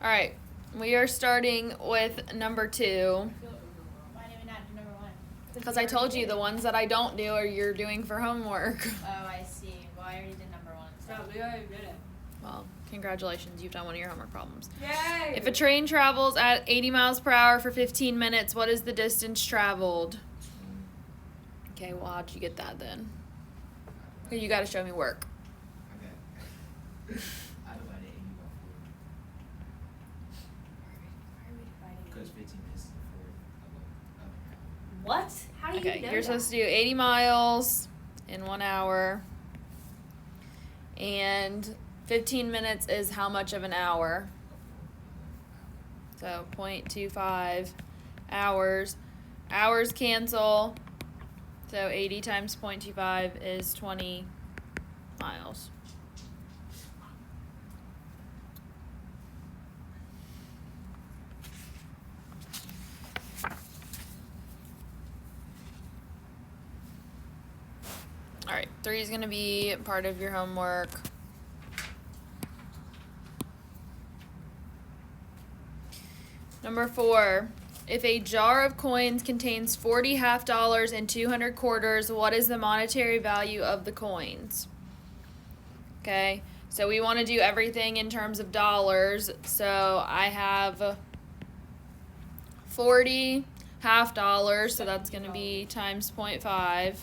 All right, we are starting with number 2. Why did we not do number 1? Because I told you the ones that I don't do are you're doing for homework. Oh, I see. Well, I already did number 1. So we already did it. Well, congratulations, you've done one of your homework problems. Yay! If a train travels at 80 miles per hour for 15 minutes, what is the distance traveled? Okay, well, how'd you get that then? You got to show me work. Okay. I divided 80 by 4. Because 15 minutes is a fourth. what? How do you Okay, know you're that? supposed to do 80 miles in 1 hour. And 15 minutes is how much of an hour? So 0.25 hours. Hours cancel. So 80 times 0.25 is 20 miles. All right, 3 is going to be part of your homework. Number 4, if a jar of coins contains 40 half dollars and 200 quarters, what is the monetary value of the coins? Okay, so we want to do everything in terms of dollars. So I have 40 half dollars, so that's going to be times 0.5.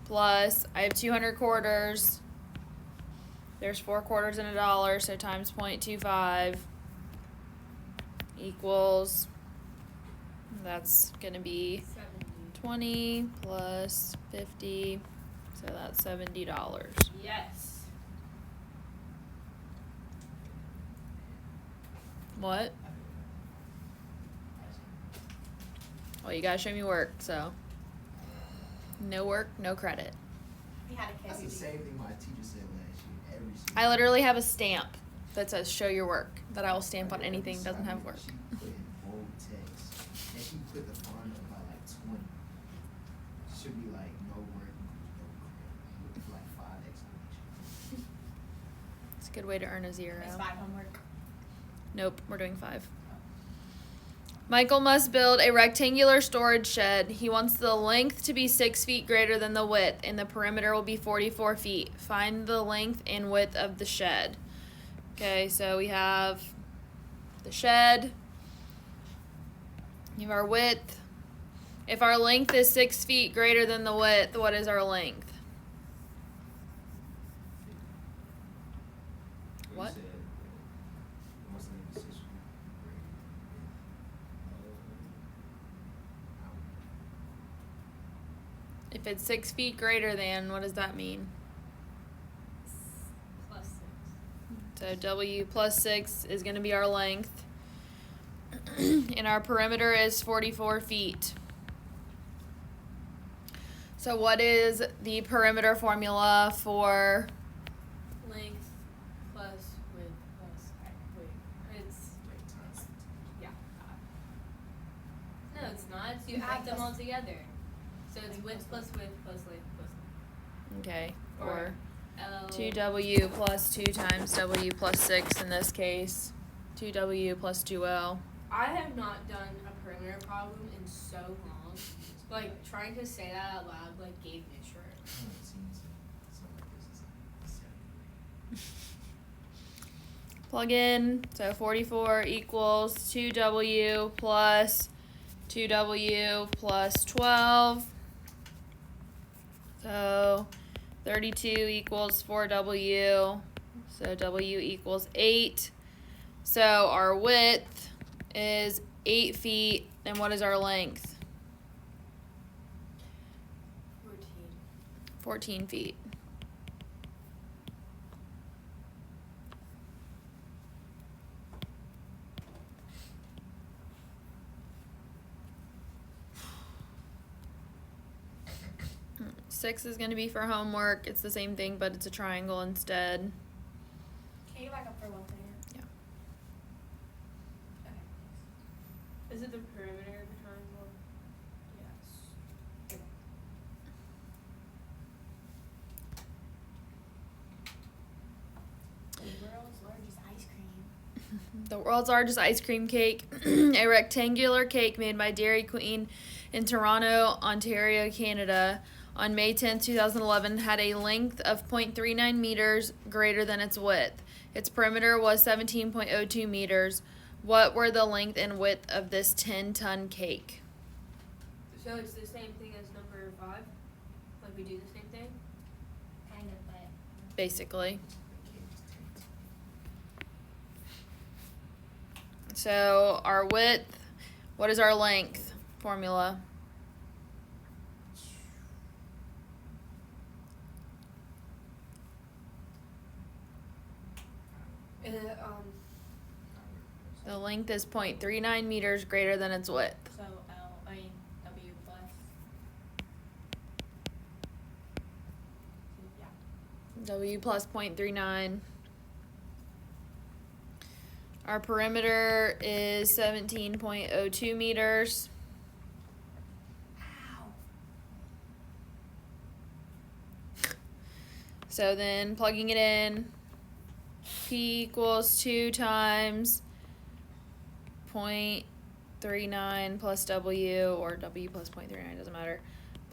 Plus, I have 200 quarters. There's 4 quarters in a dollar, so times 0.25 equals, that's going to be 20 plus 50, so that's $70. Yes. What? Well, you got to show me work, so no work, no credit. We had a That's the kid. same thing my teacher said last year. Every single I literally have a stamp that says show your work that I will stamp on anything that doesn't have work. She put in bold text. And she put the font up by like 20. Should be like no work, no credit. With like 5 exclamations. It's a good way to earn a 0. It's 5 homework. Nope, we're doing 5. Michael must build a rectangular storage shed. He wants the length to be 6 feet greater than the width, and the perimeter will be 44 feet. Find the length and width of the shed. Okay, so we have the shed. We have our width. If our length is 6 feet greater than the width, what is our length? What? You said, what's the name of the system? If it's 6 feet greater than, what does that mean? Plus 6. So W plus 6 is going to be our length. And our perimeter is 44 feet. So what is the perimeter formula for Length plus width plus height. Wait, it's yeah. No, it's not. You add them all together. So it's width plus length plus length. okay, Or or L. 2W plus 2 times W plus 6 in this case. 2W plus 2L. I have not done a perimeter problem in so long. Like trying to say that out loud like gave me a shirt. I haven't seen something like this in 7th grade. Plug in. So 44 equals 2W plus 2W plus 12. So 32 equals 4W. So W equals 8. So our width is 8 feet. And what is our length? 14 feet. Six is going to be for homework. It's the same thing, but it's a triangle instead. Can you back up for 1 second? Yeah. Okay. Is it the perimeter of the triangle? Yes. The world's largest ice cream. The world's largest ice cream cake, a rectangular cake made by Dairy Queen in Toronto, Ontario, Canada, on May 10, 2011, had a length of 0.39 meters greater than its width. Its perimeter was 17.02 meters. What were the length and width of this 10-ton cake? So it's the same thing as number 5? Like we do the same thing? Kind of, but Basically. So our width, what is our length formula? The length is 0.39 meters greater than its width. so W plus. Yeah. W plus 0.39. Our perimeter is 17.02 meters. Ow. So then plugging it in, P equals 2 times 0.39 plus W, or W plus 0.39, doesn't matter,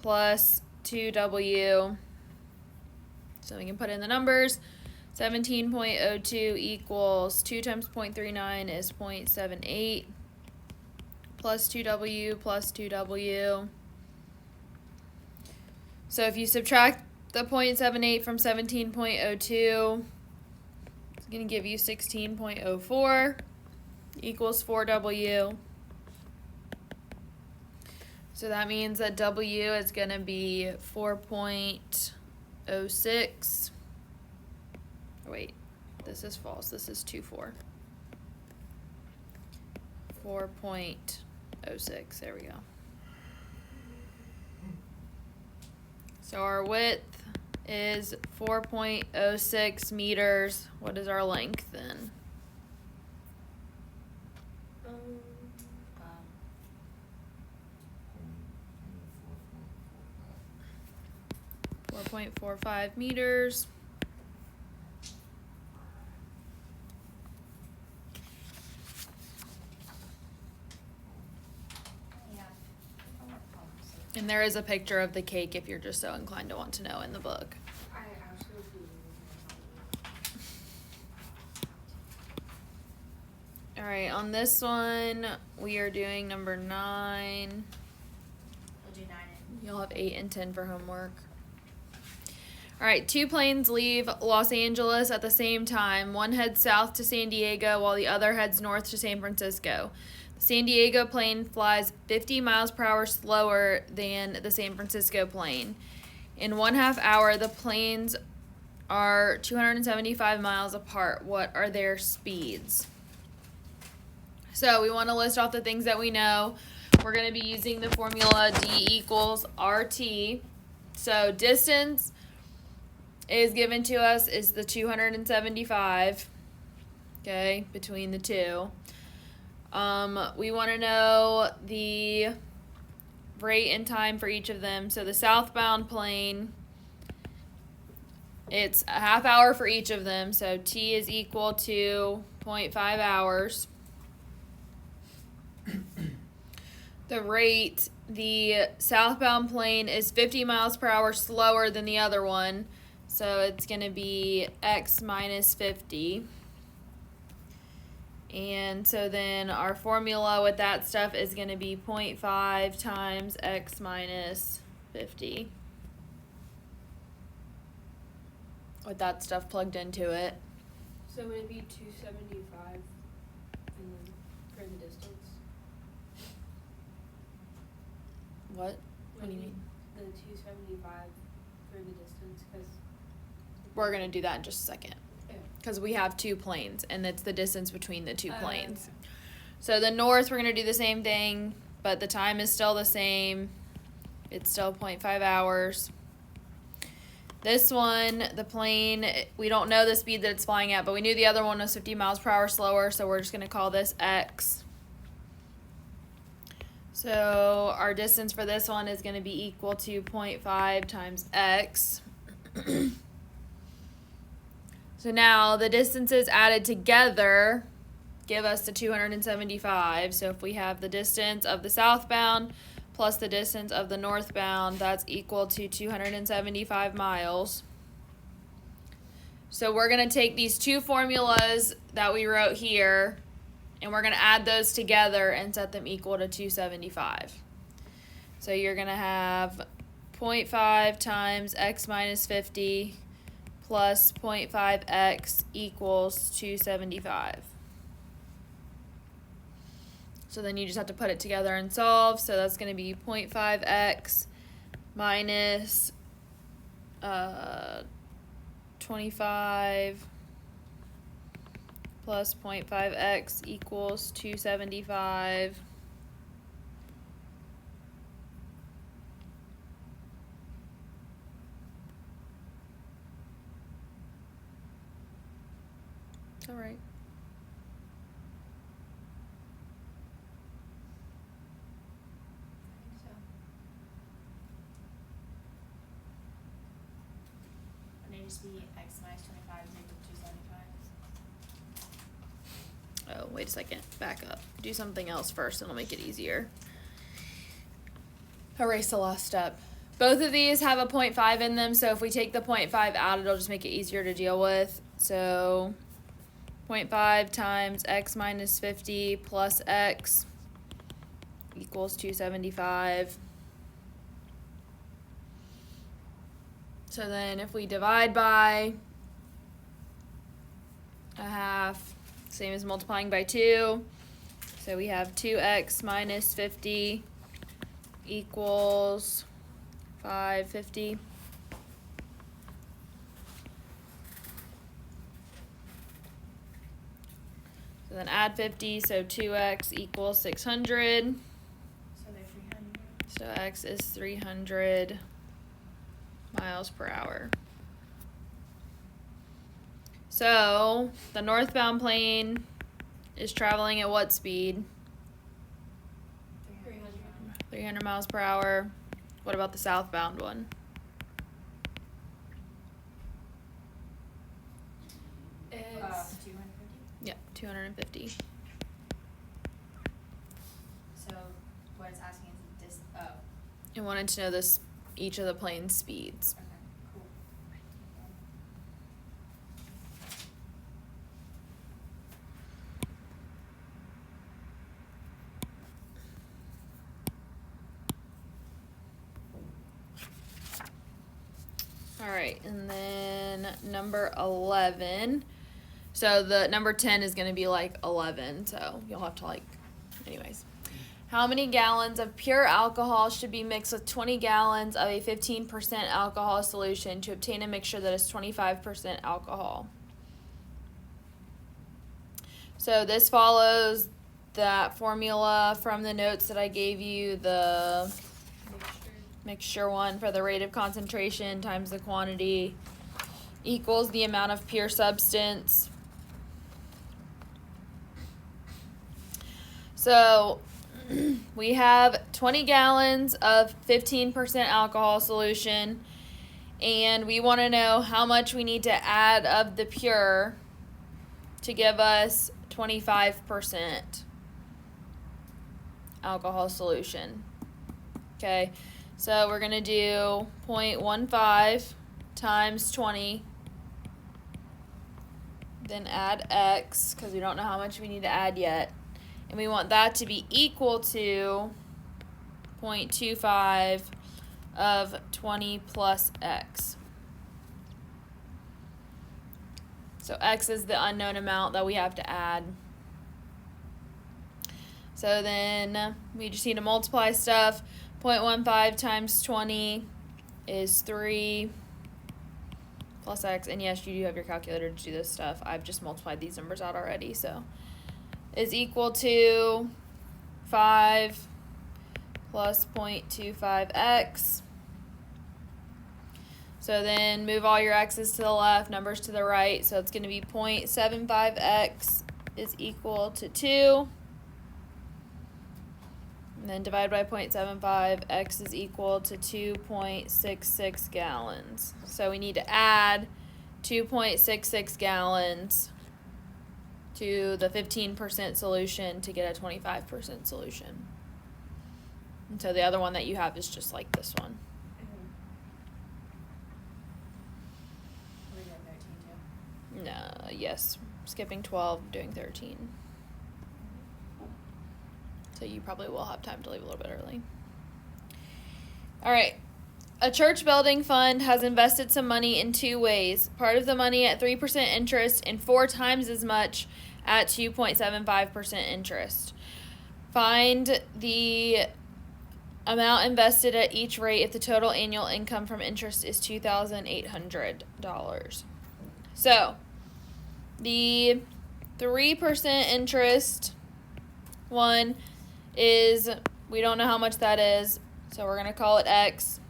plus 2W. So we can put in the numbers. 17.02 equals 2 times 0.39 is 0.78 plus 2W plus 2W. So if you subtract the 0.78 from 17.02, it's going to give you 16.04 equals 4W. So that means that W is going to be 4.06. Wait, this is false. This is 2.4. 4.06. There we go. So our width is 4.06 meters. What is our length then? 4.45 meters. Yeah. And there is a picture of the cake if you're just so inclined to want to know in the book. I absolutely All right, on this one, we are doing number 9. We'll do 9 and You'll have 8 and 10 for homework. All right, 2 planes leave Los Angeles at the same time. One heads south to San Diego while the other heads north to San Francisco. The San Diego plane flies 50 miles per hour slower than the San Francisco plane. In 1/2 hour, the planes are 275 miles apart. What are their speeds? So we want to list off the things that we know. We're going to be using the formula D equals RT. So distance is given to us is the 275, okay, between the two. We want to know the rate and time for each of them. So the southbound plane, it's a 1/2 hour for each of them. So T is equal to 0.5 hours. The rate, the southbound plane is 50 miles per hour slower than the other one. So it's going to be x minus 50. And so then our formula with that stuff is going to be 0.5 times x minus 50. With that stuff plugged into it. So would it be 275 and then for the distance? What? What do you mean? The 275 for the distance, because We're going to do that in just a second. Because we have 2 planes, and it's the distance between the 2 planes. Okay. So the north, we're going to do the same thing, but the time is still the same. It's still 0.5 hours. This one, the plane, we don't know the speed that it's flying at, but we knew the other one was 50 miles per hour slower, so we're just going to call this X. So our distance for this one is going to be equal to 0.5 times X. So now the distances added together give us the 275. So if we have the distance of the southbound plus the distance of the northbound, that's equal to 275 miles. So we're going to take these two formulas that we wrote here, and we're going to add those together and set them equal to 275. So you're going to have 0.5 times x minus 50 plus 0.5x equals 275. So then you just have to put it together and solve. So that's going to be 0.5x minus 25 plus 0.5x equals 275. All right. I think so. Wouldn't it just be x minus 25 is equal to 275? Oh, wait a second. Back up. Do something else first, and it'll make it easier. Erase the last step. Both of these have a 0.5 in them, so if we take the 0.5 out, it'll just make it easier to deal with. So 0.5 times x minus 50 plus x equals 275. So then if we divide by a half, same as multiplying by 2. So we have 2x minus 50 equals 550. So then add 50, so 2x equals 600. So they're 300. So x is 300 miles per hour. So the northbound plane is traveling at what speed? 300. 300 miles per hour. What about the southbound one? It's 250. Yeah, 250. So what it's asking is I wanted to know this each of the plane's speeds. okay, cool. All right, and then number 11. So the number 10 is going to be like 11, so you'll have to like, anyways. How many gallons of pure alcohol should be mixed with 20 gallons of a 15% alcohol solution to obtain a mixture that is 25% alcohol? So this follows that formula from the notes that I gave you, the mixture one for the rate of concentration times the quantity equals the amount of pure substance. So we have 20 gallons of 15% alcohol solution, and we want to know how much we need to add of the pure to give us 25% alcohol solution. Okay, so we're going to do 0.15 times 20, then add x, because we don't know how much we need to add yet. And we want that to be equal to 0.25 of 20 plus x. So x is the unknown amount that we have to add. So then we just need to multiply stuff. 0.15 times 20 is 3 plus x. And yes, you do have your calculator to do this stuff. I've just multiplied these numbers out already, so is equal to 5 plus 0.25x. So then move all your x's to the left, numbers to the right. So it's going to be 0.75x is equal to 2. And then divide by 0.75, x is equal to 2.66 gallons. So we need to add 2.66 gallons to the 15% solution to get a 25% solution. And so the other one that you have is just like this one. We're doing 13 too. No, yes, skipping 12, doing 13. So you probably will have time to leave a little bit early. All right. A church building fund has invested some money in two ways. Part of the money at 3% interest and 4 times as much at 2.75% interest. Find the amount invested at each rate if the total annual income from interest is $2,800. So, the 3% interest one is, we don't know how much that is, so we're going to call it X.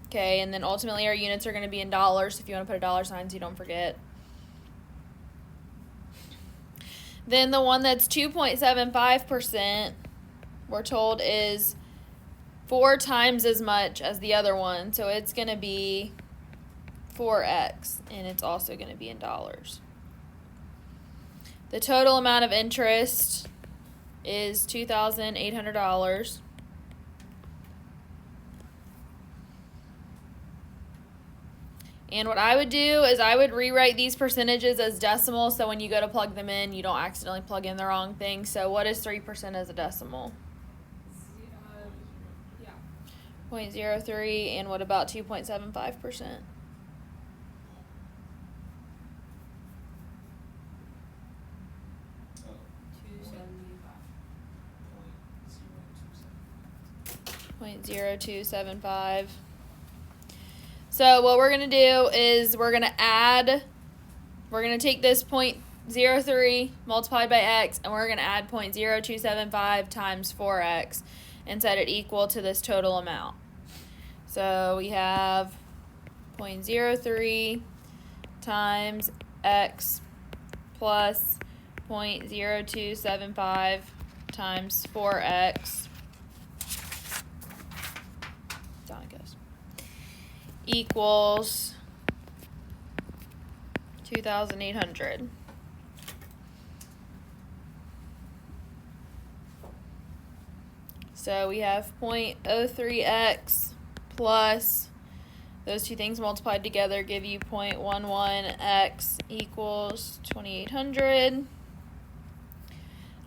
Okay, and then ultimately our units are going to be in dollars if you want to put a dollar sign so you don't forget. Then the one that's 2.75%, we're told is 4 times as much as the other one, so it's going to be 4x, and it's also going to be in dollars. The total amount of interest is $2,800. And what I would do is I would rewrite these percentages as decimals so when you go to plug them in, you don't accidentally plug in the wrong thing. So what is 3% as a decimal? Yeah. 0.03, and what about 2.75%? 275. .0275. So what we're going to do is we're going to take this 0.03 multiplied by x, and we're going to add 0.0275 times 4x and set it equal to this total amount. So we have 0.03 times x plus 0.0275 times 4x equals 2,800. So we have 0.03x plus those two things multiplied together give you 0.11x equals 2,800.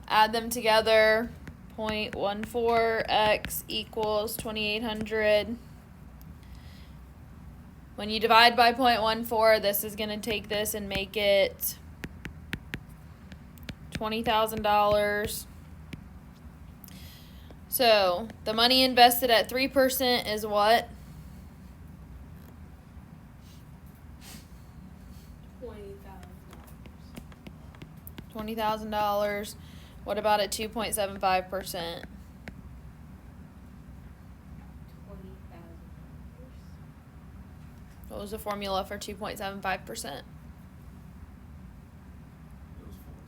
Add them together, 0.14x equals 2,800. When you divide by 0.14, this is going to take this and make it $20,000. So the money invested at 3% is what? $20,000. What about at 2.75%? What was the formula for 2.75%? It was 4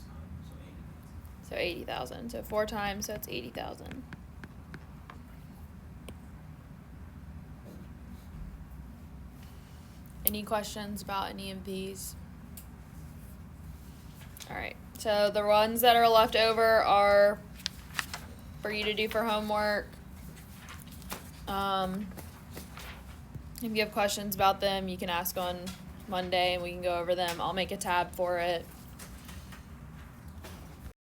times, So 80,000. So 4 times, so it's 80,000. Any questions about any of these? All right. So the ones that are left over are for you to do for homework. If you have questions about them, you can ask on Monday and we can go over them. I'll make a tab for it.